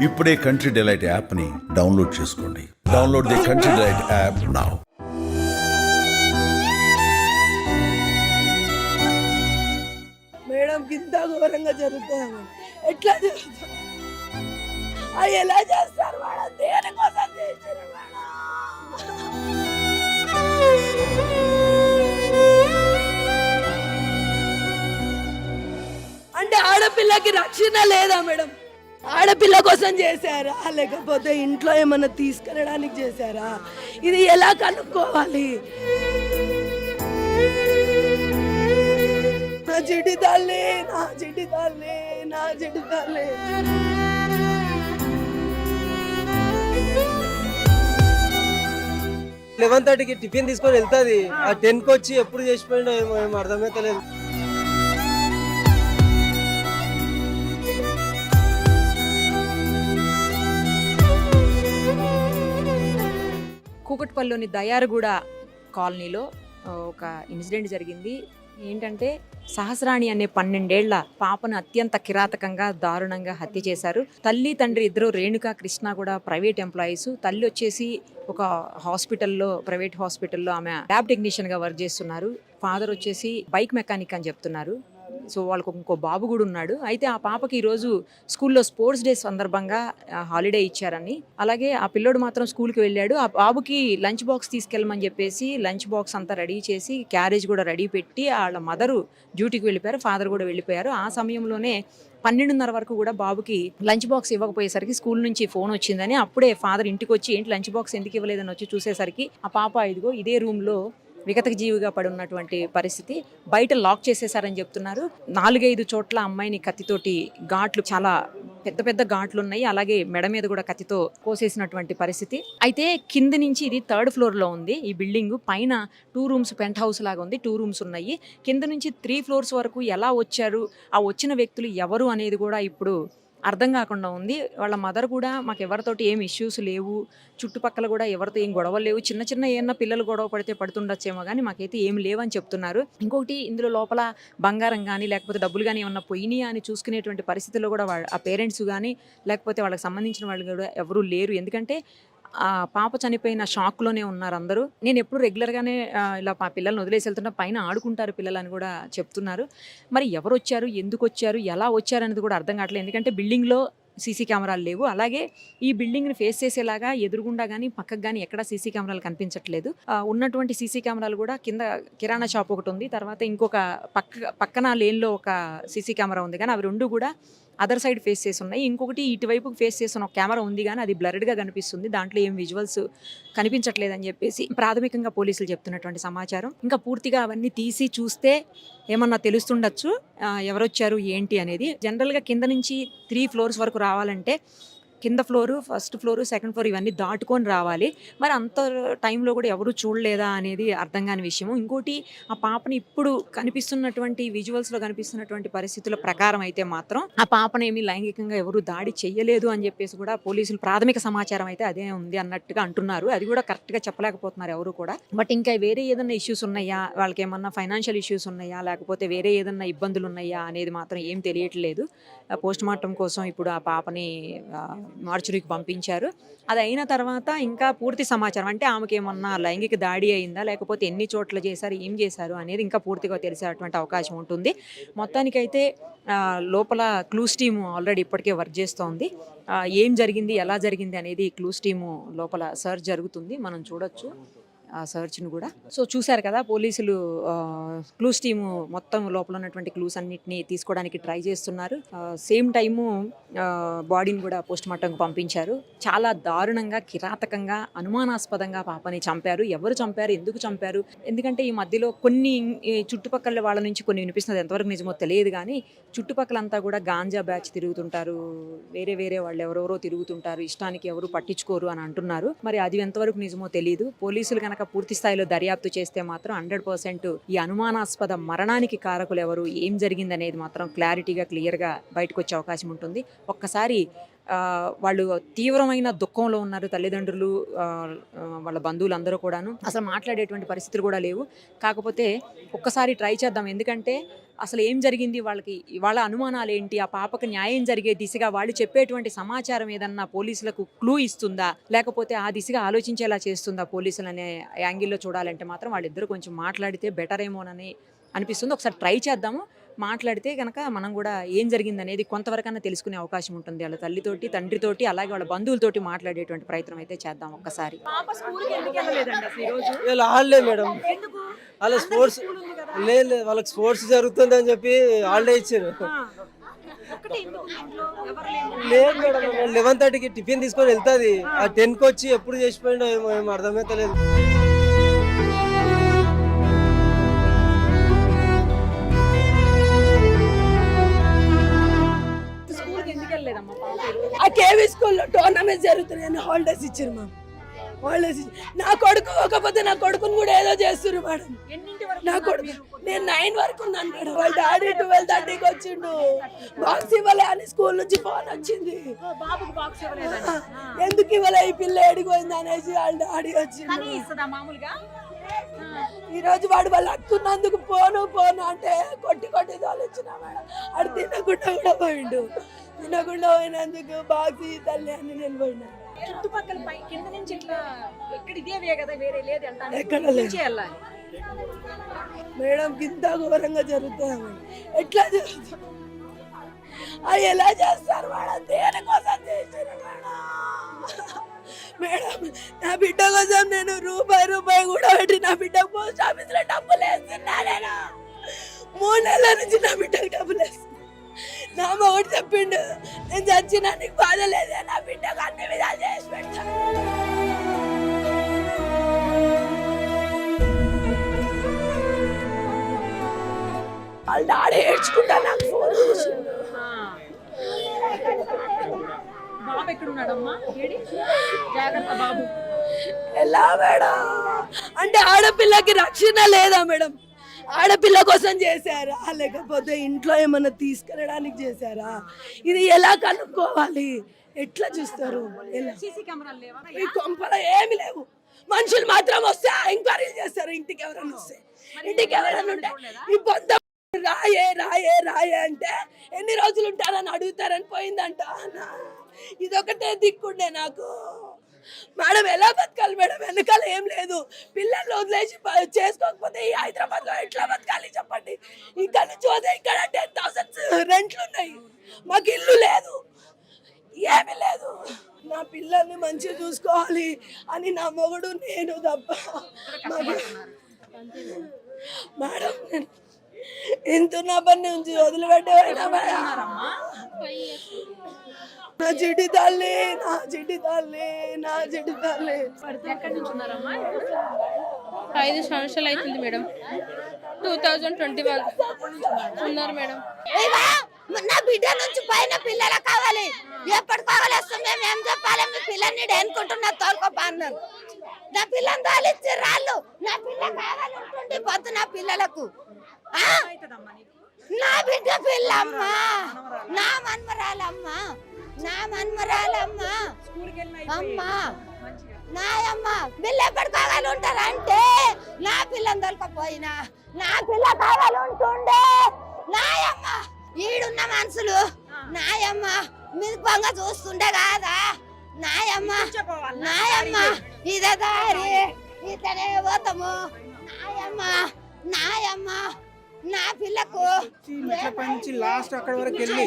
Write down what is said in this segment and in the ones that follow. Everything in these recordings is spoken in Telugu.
ఇప్పుడే కంట్రీ డిలైట్ యాప్ని డౌన్లోడ్ చేసుకోండి. Download the country delight app now. Madam ఇంత ఘోరంగా జరుగుతుంది. ఎట్లా జరుగుతుంది? అది ఎలా చేస్తారు మేడం? దేనికోసం చేశారు మేడం? అంటే ఆడపిల్లకి రక్షణ లేదా మేడం? ఆడపిల్ల కోసం చేశారా లేకపోతే ఇంట్లో ఏమన్నా తీసుకెళ్ళడానికి చేశారా? ఇది ఎలా కనుక్కోవాలి? నా చిట్టి తల్లి, నా చిట్టి తల్లి, నా చిట్టి తల్లి. 11:30కి టిఫిన్ తీసుకొని వెళ్తుంది. ఆ 10కి వచ్చి ఎప్పుడు చేసిపోయిండో ఏమో అర్థమైతే లేదు. కూకట్పల్లిలోని దయారగూడ కాలనీలో ఒక ఇన్సిడెంట్ జరిగింది. ఏంటంటే సహస్రాణి అనే 12 ఏళ్ల పాపను అత్యంత కిరాతకంగా దారుణంగా హత్య చేశారు. తల్లి తండ్రి ఇద్దరు రేణుక కృష్ణ కూడా ప్రైవేట్ ఎంప్లాయీస్. తల్లి వచ్చేసి ఒక ప్రైవేట్ హాస్పిటల్లో ఆమె ల్యాబ్ టెక్నీషియన్గా వర్క్ చేస్తున్నారు. ఫాదర్ వచ్చేసి బైక్ మెకానిక్ అని చెప్తున్నారు. సో వాళ్ళకు ఇంకో బాబు కూడా ఉన్నాడు. అయితే ఆ పాపకి ఈరోజు స్కూల్లో స్పోర్ట్స్ డే సందర్భంగా హాలిడే ఇచ్చారని, అలాగే ఆ పిల్లోడు మాత్రం స్కూల్కి వెళ్ళాడు. ఆ బాబుకి లంచ్ బాక్స్ తీసుకెళ్ళమని చెప్పేసి లంచ్ బాక్స్ అంతా రెడీ చేసి క్యారేజ్ కూడా రెడీ పెట్టి వాళ్ళ మదరు డ్యూటీకి వెళ్ళిపోయారు, ఫాదర్ కూడా వెళ్ళిపోయారు. ఆ సమయంలోనే 12:30 వరకు కూడా బాబుకి లంచ్ బాక్స్ ఇవ్వకపోయేసరికి స్కూల్ నుంచి ఫోన్ వచ్చిందని అప్పుడే ఫాదర్ ఇంటికి వచ్చి ఏంటి లంచ్ బాక్స్ ఎందుకు ఇవ్వలేదని వచ్చి చూసేసరికి ఆ పాప ఇదిగో ఇదే రూమ్లో విగతక జీవిగా పడి ఉన్నటువంటి పరిస్థితి. బయట లాక్ చేసేసారని చెప్తున్నారు. 4-5 చోట్ల అమ్మాయిని కత్తితోటి ఘాట్లు, చాలా పెద్ద పెద్ద ఘాట్లు ఉన్నాయి. అలాగే మెడ మీద కూడా కత్తితో కోసేసినటువంటి పరిస్థితి. అయితే కింద నుంచి ఇది 3rd ఫ్లోర్లో ఉంది ఈ బిల్డింగ్. పైన 2 రూమ్స్ పెంట్ హౌస్ లాగా ఉంది, 2 రూమ్స్ ఉన్నాయి. కింద నుంచి 3 ఫ్లోర్స్ వరకు ఎలా వచ్చారు, ఆ వచ్చిన వ్యక్తులు ఎవరు అనేది కూడా ఇప్పుడు అర్థం కాకుండా ఉంది. వాళ్ళ మదర్ కూడా మాకు ఎవరితోటి ఏం ఇష్యూస్ లేవు, చుట్టుపక్కల కూడా ఎవరితో ఏం గొడవలు లేవు, చిన్న చిన్న ఏమన్నా పిల్లలు గొడవ పడితే పడుతుండొచ్చేమో కానీ మాకైతే ఏం లేవని చెప్తున్నారు. ఇంకొకటి ఇందులో లోపల బంగారం కానీ లేకపోతే డబ్బులు కానీ ఏమన్నా పోయినాయా అని చూసుకునేటువంటి పరిస్థితుల్లో కూడా ఆ పేరెంట్స్ కానీ లేకపోతే వాళ్ళకి సంబంధించిన వాళ్ళు కూడా ఎవరూ లేరు. ఎందుకంటే ఆ పాప చనిపోయిన షాక్లోనే ఉన్నారు అందరూ. నేను ఎప్పుడు రెగ్యులర్గానే ఇలా మా పిల్లల్ని వదిలేసి వెళ్తున్నా, పైన ఆడుకుంటారు పిల్లలు అని కూడా చెప్తున్నారు. మరి ఎవరు వచ్చారు, ఎందుకు వచ్చారు, ఎలా వచ్చారు అనేది కూడా అర్థం కావట్లేదు. ఎందుకంటే బిల్డింగ్లో సీసీ కెమెరాలు లేవు. అలాగే ఈ బిల్డింగ్ని ఫేస్ చేసేలాగా ఎదురుగుండా కానీ పక్కకు కానీ ఎక్కడ సీసీ కెమెరాలు కనిపించట్లేదు. ఉన్నటువంటి సీసీ కెమెరాలు కూడా కింద కిరాణా షాప్ ఒకటి ఉంది, తర్వాత ఇంకొక పక్కన లేన్లో ఒక సీసీ కెమెరా ఉంది, కానీ అవి రెండు కూడా అదర్ సైడ్ ఫేస్ చేసి ఉన్నాయి. ఇంకొకటి ఇటువైపుకి ఫేస్ చేస్తున్న ఒక కెమెరా ఉంది, కానీ అది బ్లర్డ్గా కనిపిస్తుంది, దాంట్లో ఏం విజువల్స్ కనిపించట్లేదని చెప్పేసి ప్రాథమికంగా పోలీసులు చెప్తున్నటువంటి సమాచారం. ఇంకా పూర్తిగా అవన్నీ తీసి చూస్తే ఏమన్నా తెలుస్తుండొచ్చు ఎవరొచ్చారు ఏంటి అనేది. జనరల్గా కింద నుంచి 3 ఫ్లోర్స్ వరకు రావాలంటే కింద floor, first floor, second floor ఇవన్నీ దాటుకొని రావాలి. మరి అంత టైంలో కూడా ఎవరు చూడలేదా అనేది అర్థం కాని విషయము. ఇంకోటి ఆ పాపని ఇప్పుడు కనిపిస్తున్నటువంటి విజువల్స్లో కనిపిస్తున్నటువంటి పరిస్థితుల ప్రకారం అయితే మాత్రం ఆ పాపనేమి లైంగికంగా ఎవరు దాడి చెయ్యలేదు అని చెప్పేసి కూడా పోలీసులు ప్రాథమిక సమాచారం అయితే అదే ఉంది అన్నట్టుగా అంటున్నారు. అది కూడా కరెక్ట్గా చెప్పలేకపోతున్నారు ఎవరు కూడా. బట్ ఇంకా వేరే ఏదన్నా ఇష్యూస్ ఉన్నాయా, వాళ్ళకి ఏమన్నా ఫైనాన్షియల్ ఇష్యూస్ ఉన్నాయా, లేకపోతే వేరే ఏదన్నా ఇబ్బందులు ఉన్నాయా అనేది మాత్రం ఏం తెలియట్లేదు. పోస్ట్ మార్టం కోసం ఇప్పుడు ఆ పాపని మార్చురీకి పంపించారు. అది అయిన తర్వాత ఇంకా పూర్తి సమాచారం, అంటే ఆమెకి ఏమన్నా లైంగిక దాడి అయిందా, లేకపోతే ఎన్ని చోట్ల చేశారు, ఏం చేశారు అనేది ఇంకా పూర్తిగా తెలిసేటువంటి అవకాశం ఉంటుంది. మొత్తానికైతే లోపల క్లూస్ టీము ఆల్రెడీ ఇప్పటికే వర్క్ చేస్తోంది. ఏం జరిగింది, ఎలా జరిగింది అనేది క్లూస్ టీము లోపల సర్చ్ జరుగుతుంది, మనం చూడొచ్చు ఆ సర్చ్ను కూడా. సో చూశారు కదా, పోలీసులు క్లూస్ టీము మొత్తం లోపల ఉన్నటువంటి క్లూస్ అన్నిటిని తీసుకోవడానికి ట్రై చేస్తున్నారు. సేమ్ టైము బాడీని కూడా పోస్ట్ మార్టంకి పంపించారు. చాలా దారుణంగా, కిరాతకంగా, అనుమానాస్పదంగా పాపని చంపారు. ఎవరు చంపారు, ఎందుకు చంపారు, ఎందుకంటే ఈ మధ్యలో కొన్ని చుట్టుపక్కల వాళ్ళ నుంచి కొన్ని వినిపిస్తున్నది, ఎంతవరకు నిజమో తెలియదు కానీ చుట్టుపక్కలంతా కూడా గాంజా బ్యాచ్ తిరుగుతుంటారు, వేరే వేరే వాళ్ళు ఎవరెవరో తిరుగుతుంటారు, ఇష్టానికి ఎవరు పట్టించుకోరు అని అంటున్నారు. మరి అది ఎంతవరకు నిజమో తెలియదు. పోలీసులు కనుక పూర్తి స్థాయిలో దర్యాప్తు చేస్తే మాత్రం 100% ఈ అనుమానాస్పద మరణానికి కారకులు ఎవరు, ఏం జరిగింది అనేది మాత్రం క్లారిటీగా, క్లియర్గా బయటకు వచ్చే అవకాశం ఉంటుంది. ఒక్కసారి వాళ్ళు తీవ్రమైన దుఃఖంలో ఉన్నారు తల్లిదండ్రులు, వాళ్ళ బంధువులు అందరూ కూడాను. అసలు మాట్లాడేటువంటి పరిస్థితులు కూడా లేవు. కాకపోతే ఒక్కసారి ట్రై చేద్దాం, ఎందుకంటే అసలు ఏం జరిగింది, వాళ్ళ అనుమానాలు ఏంటి, ఆ పాపకు న్యాయం జరిగే దిశగా వాళ్ళు చెప్పేటువంటి సమాచారం ఏదన్నా పోలీసులకు క్లూ ఇస్తుందా, లేకపోతే ఆ దిశగా ఆలోచించేలా చేస్తుందా పోలీసులు అనే యాంగిల్లో చూడాలంటే మాత్రం వాళ్ళిద్దరూ కొంచెం మాట్లాడితే బెటర్ ఏమోనని అనిపిస్తుంది. ఒకసారి ట్రై చేద్దాము. మాట్లాడితే కనుక మనం కూడా ఏం జరిగింది అనేది కొంతవరకన్నా తెలుసుకునే అవకాశం ఉంటుంది. వాళ్ళ తల్లితోటి, తండ్రితోటి, అలాగే వాళ్ళ బంధువులతోటి మాట్లాడేటువంటి ప్రయత్నం అయితే చేద్దాం ఒక్కసారి. వీళ్ళు ఆడలే మేడం, వాళ్ళ స్పోర్ట్స్ లేదు, వాళ్ళకి స్పోర్ట్స్ జరుగుతుంది అని చెప్పి హాలిడే ఇచ్చారు. లేదు మేడం, 11:30కి టిఫిన్ తీసుకొని వెళ్తుంది, ఆ 10కి వచ్చి ఎప్పుడు చేసిపోయిండో ఏమో అర్థమైతే లేదు. ఆ కేవీ స్కూల్లో టోర్నమెంట్ జరుగుతున్నాయని హాలిడేస్ ఇచ్చారు మా హాలిడేస్ ఇచ్చి నా కొడుకు ఒకపోతే నా కొడుకుని కూడా ఏదో చేస్తున్నారు మేడం. నా కొడుకు నేను 9 వరకు ఉన్నాను మేడం. వాళ్ళ డాడీ 12:30కి వచ్చిండు, బాక్స్ ఇవ్వలే అని స్కూల్ నుంచి ఫోన్ వచ్చింది. ఎందుకు ఇవ్వలే ఈ పిల్ల ఎడిపోయింది అనేసి వాళ్ళ డాడీ వచ్చిండు. ఈ రోజు వాడు వాళ్ళు అక్కున్నందుకు పోను అంటే కొట్టి తోలిచ్చిన మేడం. అది తినకుండా కూడా పోయిండు. తినకుండా పోయినందుకు బాక్స్ తల్లి అని నేను పోయినా. చుట్టుపక్కల కింద నుంచి ఇట్లా ఎక్కడ ఇదే కదా, వేరే లేదు ఎక్కడ లేదు మేడం. కింద ఘోరంగా జరుగుతుంది మేడం. ఎట్లా జరుగుతుంది, అది ఎలా చేస్తారు మేడం? దేనికోసం చేశారు మేడం? నా బిడ్డ కోసం నేను రూపాయి కూడా పెట్టి నా బిడ్డ పోస్ట్ ఆఫీస్ లో డబ్బులు వేస్తున్నా. నేను 3 నెలల నుంచి నా బిడ్డకు డబ్బులు వేస్తున్నా. నా మొగుడు చెప్పిండు, నేను చచ్చినా నీకు బాధ లేదే, నా బిడ్డకు అన్ని విధాలు చేసి పెడతా. వాళ్ళ డాడీ ఏడ్చుకుంటా నాకు ఫోన్ చేసిండు. బాబు ఎక్కడున్నాడమ్మా? జాగ్రత్త బాబు. ఎలా మేడం? అంటే ఆడపిల్లకి రక్షణ లేదా మేడం? ఆడపిల్ల కోసం చేశారా, లేకపోతే ఇంట్లో ఏమన్నా తీసుకెళ్ళడానికి చేశారా? ఇది ఎలా కనుక్కోవాలి? ఎట్లా చూస్తారు? ఈ కొంపలో ఏమి లేవు. మనుషులు మాత్రం వస్తే ఎంక్వైరీ చేస్తారు. ఇంటికి ఎవరైనా వస్తే, ఇంటికి ఎవరైనా ఉంటే ఈ పొంద రాయే అంటే ఎన్ని రోజులు ఉంటారని అడుగుతారని పోయిందంట. ఇదొకటే దిక్కుండే నాకు. మేడం ఎలా బతకాలి మేడం? వెనకాల ఏం లేదు. పిల్లలు వదిలేసి చేసుకోకపోతే ఈ హైదరాబాద్ లో ఎట్లా బతకాలి చెప్పండి? ఇక్కడ నుంచి పోతే ఇక్కడ 10,000 రెంట్లు ఉన్నాయి, మాకు ఇల్లు లేదు, ఏమీ లేదు. నా పిల్లల్ని మంచిగా చూసుకోవాలి అని నా మొగుడు నేను తప్ప మేడం ఎంత నా పని నుంచి వదిలిపెట్టేవాడినా మేడం? నా చిట్టి తల్లి, నా చిట్టి తల్లి, నా చిట్టి తల్లి. 5 సంవత్సరాలు అవుతుంది మేడం. 2021 ఉన్నారు మేడం. నా బిడ్డ నుంచి పైన పిల్లలు కావాలి, ఎప్పటి కావాలి వస్తుంది. మేము ఏం చెప్పాలి? మీ పిల్లల్ని అనుకుంటున్నా తోలుకోపా అన్నారు. నా పిల్లని తోలిచ్చి రాళ్ళు, నా పిల్ల కావాలి ఉంటుంది పొద్దు నా పిల్లలకు. నా బిడ్డ పిల్లమ్మా, నా మన్మరాలమ్మా, నా మన్మరాలమ్మా, అమ్మా నాయమ్మ. పిల్ల ఎప్పటి కావాలి ఉంటారంటే నా పిల్లని దొరకపోయినా నా పిల్ల కావాలి ఉంటుండే. నాయమ్మ ఈడున్న మనుషులు నాయమ్మ మిరుపంగా చూస్తుండే కాదా? నాయమ్మ నాయమ్మ ఇదే దారి, ఇట్లనే పోతాము. నాయమ్మ నా పిల్లకు నుంచి లాస్ట్ అక్కడ వరకు వెళ్ళి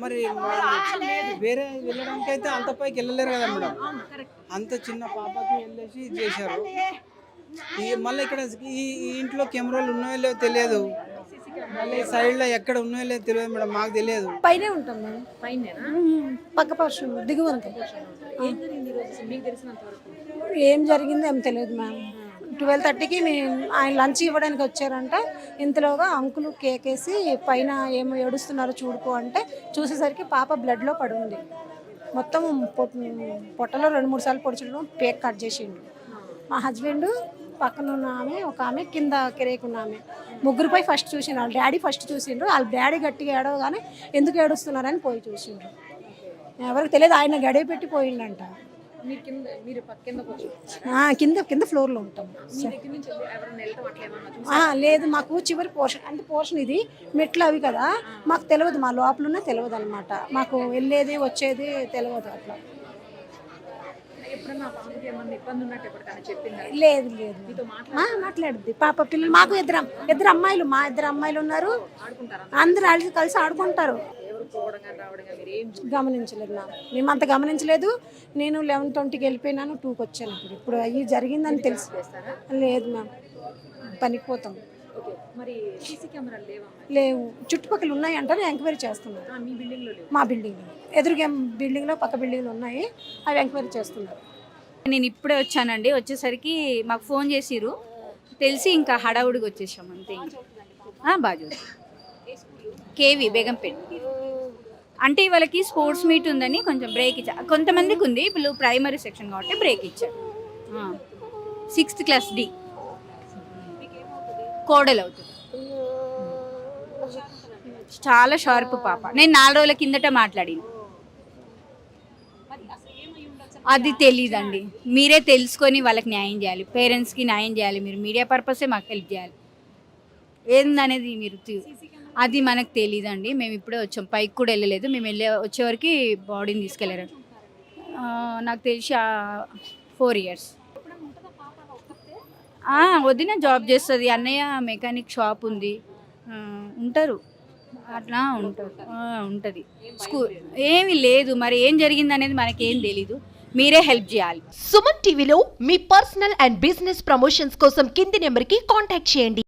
మరి వేరే వెళ్ళడానికి అయితే అంత పైకి వెళ్ళలేరు కదా మేడం. అంత చిన్న పాపకి వెళ్ళేసి చేశారు. మళ్ళీ ఇక్కడ ఈ ఇంట్లో కెమెరాలు ఉన్నాయో లేవో తెలియదు, మళ్ళీ సైడ్ లో ఎక్కడ ఉన్నాయో లేదో తెలియదు మేడం, మాకు తెలియదు. పైనే ఉంటాం మేడం, పక్క పర్షం దిగువనక. ఏం జరిగిందో ఏం తెలియదు మ్యామ్. 12:30కి ఆయన లంచ్ ఇవ్వడానికి వచ్చారంట. ఇంతలోగా అంకులు కేకేసి పైన ఏమో ఏడుస్తున్నారు చూడుకో అంటే చూసేసరికి పాప బ్లడ్లో పడి ఉంది. మొత్తం పొట్టలో 2-3 సార్లు పొడిచడం, పేక్ కట్ చేసిండు. మా హస్బెండ్ పక్కన ఉన్న ఆమె, ఒక ఆమె కింద కిరేకున్న ఆమె, ముగ్గురిపై ఫస్ట్ చూసిండ్రు. వాళ్ళ డాడీ ఫస్ట్ చూసిండ్రు. వాళ్ళ డాడీ గట్టిగా ఏడవగానే ఎందుకు ఏడుస్తున్నారని పోయి చూసిండ్రు. ఎవరికి తెలియదు, ఆయన గడియ పెట్టి పోయిండంట. మీరు కిందకు వచ్చి కింద కింద ఫ్లోర్లో ఉంటాం. మీ దగ్గర నుంచి ఎవరైనా వెళ్ళటం అట్లా ఏమన్నా చూసారా? లేదు, మాకు చివరి పోర్షన్ అంటే పోర్షన్ ఇది మెట్లు అవి కదా, మాకు తెలియదు, మా లోపలనే తెలియదు అనమాట, మాకు వెళ్ళేది వచ్చేది తెలియదు అట్లా. ఎప్పుడన్నా పాపకి ఏమన్నా ఇబ్బంది ఉన్నట్టు ఎప్పటికైనా చెప్పిందా? లేదు లేదు మాట్లాడుద్ది పాప. పిల్లలు మాకు ఇద్దరు అమ్మాయిలు, మా ఇద్దరు అమ్మాయిలు ఉన్నారు, అందరూ కలిసి ఆడుకుంటారు. గమనించలేదు మ్యామ్, మేము అంత గమనించలేదు. నేను 11:20కి వెళ్ళిపోయినాను, 2కి వచ్చాను. ఇప్పుడు అవి జరిగిందని తెలుసు. లేదు మ్యామ్, పనికి పోతాం. మరి సీసీ కెమెరాలు లేవా? లేవు, చుట్టుపక్కల ఉన్నాయి అంటారు, ఎంక్వైరీ చేస్తున్నారు. మీ బిల్డింగ్లో లేవు? మా బిల్డింగ్లో, ఎదురుగా బిల్డింగ్లో పక్క బిల్డింగ్లో ఉన్నాయి, అవి ఎంక్వైరీ చేస్తున్నారు. నేను ఇప్పుడే వచ్చానండి. వచ్చేసరికి మాకు ఫోన్ చేసిర్రు, తెలిసి ఇంకా హడావుడికి వచ్చేసాం అంతే. బాజు కేవి బేగంపేట. అంటే వాళ్ళకి స్పోర్ట్స్ మీట్ ఉందని కొంచెం బ్రేక్ ఇచ్చారు. కొంతమందికి ఉంది, ఇప్పుడు ప్రైమరీ సెక్షన్ కాబట్టి బ్రేక్ ఇచ్చారు. 6th క్లాస్ డి కోడలు అవుతుంది. చాలా షార్ప్ పాప. నేను 4 రోజుల కిందట మాట్లాడిన. అది తెలీదండి, మీరే తెలుసుకొని వాళ్ళకి న్యాయం చేయాలి, పేరెంట్స్కి న్యాయం చేయాలి. మీరు మీడియా పర్పసే మాకు హెల్ప్ చేయాలి. ఏందనేది మీరు అది మనకు తెలీదండి. మేము ఇప్పుడే వచ్చాం, పైకి కూడా వెళ్ళలేదు. మేము వచ్చేవరకు బాడీని తీసుకెళ్ళారు. నాకు తెలిసి 4 years. వదిన జాబ్ చేస్తుంది, అన్నయ్య మెకానిక్ షాప్ ఉంది, ఉంటారు అట్లా ఉంటారు. ఉంటుంది స్కూల్ ఏమీ లేదు. మరి ఏం జరిగింది అనేది మనకేం తెలీదు, మీరే హెల్ప్ చేయాలి. సుమన్ టీవీలో మీ పర్సనల్ అండ్ బిజినెస్ ప్రమోషన్స్ కోసం కింది నెంబర్కి కాంటాక్ట్ చేయండి.